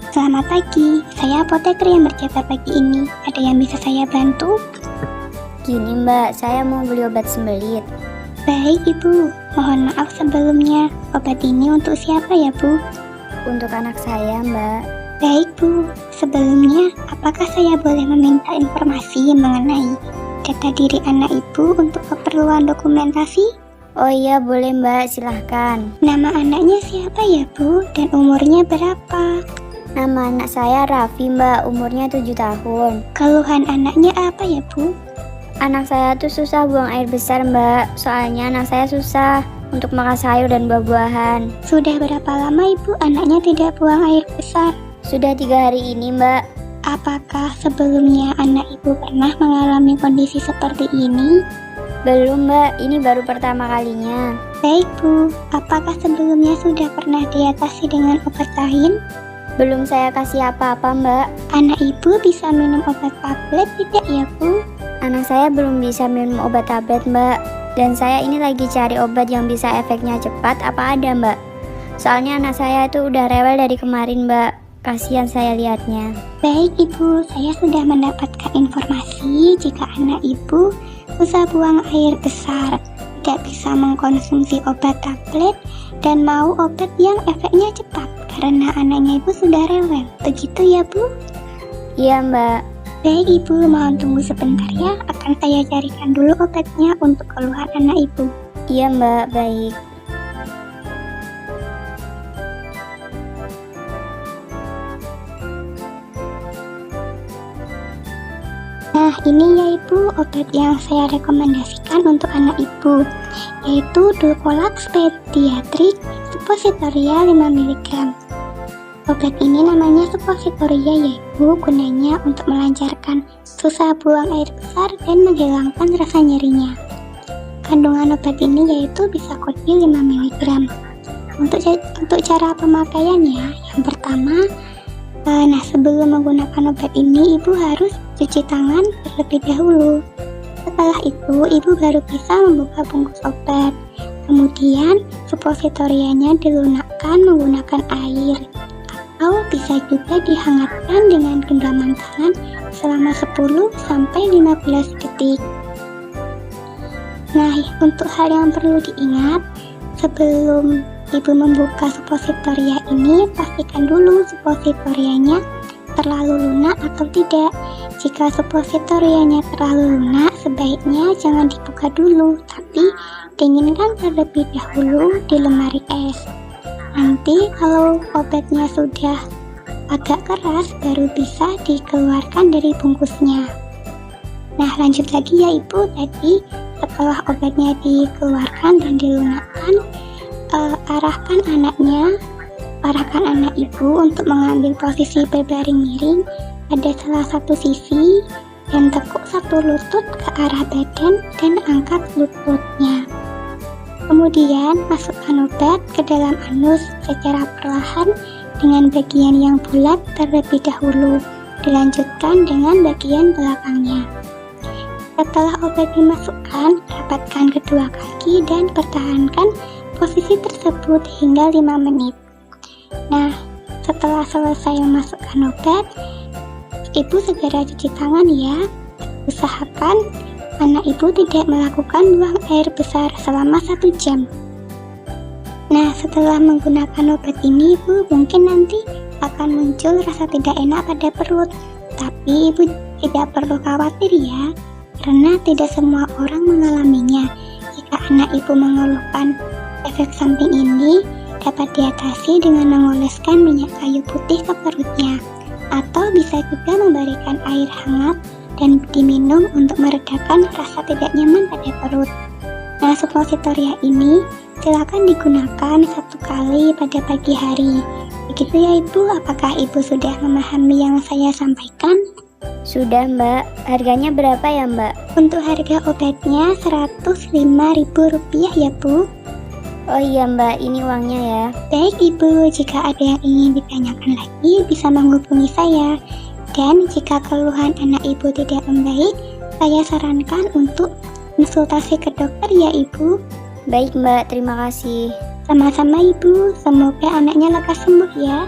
Selamat pagi, saya apoteker yang berjaga pagi ini. Ada yang bisa saya bantu? Gini mbak, saya mau beli obat sembelit. Baik ibu, mohon maaf sebelumnya. Obat ini untuk siapa ya bu? Untuk anak saya mbak. Baik bu, sebelumnya apakah saya boleh meminta informasi mengenai data diri anak ibu untuk keperluan dokumentasi? Oh iya boleh mbak, silahkan. Nama anaknya siapa ya bu dan umurnya berapa? Nama anak saya Raffi mbak, umurnya 7 tahun. Keluhan anaknya apa ya bu? Anak saya tuh susah buang air besar mbak, soalnya anak saya susah untuk makan sayur dan buah-buahan. Sudah berapa lama ibu anaknya tidak buang air besar? Sudah 3 hari ini mbak. Apakah sebelumnya anak ibu pernah mengalami kondisi seperti ini? Belum mbak, ini baru pertama kalinya. Baik bu, apakah sebelumnya sudah pernah diatasi dengan obat lain? Belum saya kasih apa-apa mbak. Anak ibu bisa minum obat tablet tidak ya bu? Anak saya belum bisa minum obat tablet mbak. Dan saya ini lagi cari obat yang bisa efeknya cepat, apa ada mbak? Soalnya anak saya itu udah rewel dari kemarin mbak. Kasihan saya lihatnya. Baik ibu, saya sudah mendapatkan informasi jika anak ibu susah buang air besar, tidak bisa mengkonsumsi obat tablet, dan mau obat yang efeknya cepat karena anaknya ibu sudah rewel. Begitu ya bu? Iya mbak. Baik ibu, mohon tunggu sebentar ya, akan saya carikan dulu obatnya untuk keluhan anak ibu. Iya mbak, baik. Nah ini ya ibu obat yang saya rekomendasikan untuk anak ibu, yaitu Dulcolax Pediatric Suppositoria 5 mg. Obat ini namanya suppositoria yaitu gunanya untuk melancarkan susah buang air besar dan menghilangkan rasa nyerinya. Kandungan obat ini yaitu bisa kodi 5 mg. Untuk cara pemakaiannya, yang pertama, sebelum menggunakan obat ini ibu harus cuci tangan terlebih dahulu. Setelah itu ibu baru bisa membuka bungkus obat. Kemudian suppositorianya dilunakkan menggunakan air, atau bisa juga dihangatkan dengan genggaman tangan selama 10-15 detik. Nah, untuk hal yang perlu diingat, sebelum ibu membuka suppositoria ini, pastikan dulu suppositorianya terlalu lunak atau tidak. Jika suppositorianya terlalu lunak, sebaiknya jangan dibuka dulu, tapi dinginkan terlebih dahulu di lemari es. Nanti kalau obatnya sudah agak keras, baru bisa dikeluarkan dari bungkusnya. Nah, lanjut lagi ya ibu, tadi setelah obatnya dikeluarkan dan dilunakkan, arahkan anak ibu untuk mengambil posisi berbaring miring pada salah satu sisi dan tekuk satu lutut ke arah badan dan angkat lututnya. Kemudian masukkan obat ke dalam anus secara perlahan dengan bagian yang bulat terlebih dahulu, dilanjutkan dengan bagian belakangnya. Setelah obat dimasukkan, rapatkan kedua kaki dan pertahankan posisi tersebut hingga 5 menit. Nah, setelah selesai memasukkan obat, ibu segera cuci tangan ya. Usahakan anak ibu tidak melakukan buang air besar selama 1 jam. Nah, setelah menggunakan obat ini ibu mungkin nanti akan muncul rasa tidak enak pada perut. Tapi ibu tidak perlu khawatir ya, karena tidak semua orang mengalaminya. Jika anak ibu mengeluhkan efek samping ini, dapat diatasi dengan mengoleskan minyak kayu putih ke perutnya, atau bisa juga memberikan air hangat dan diminum untuk meredakan rasa tidak nyaman pada perut. Nah, suppositoria ini silakan digunakan 1 kali pada pagi hari. Begitu ya ibu, apakah ibu sudah memahami yang saya sampaikan? Sudah mbak, harganya berapa ya mbak? Untuk harga obatnya Rp105.000 ya bu. Oh iya mbak, ini uangnya ya. Baik ibu, jika ada yang ingin ditanyakan lagi bisa menghubungi saya. Dan jika keluhan anak ibu tidak membaik, saya sarankan untuk konsultasi ke dokter ya ibu. Baik mbak, terima kasih. Sama-sama ibu, semoga anaknya lekas sembuh ya.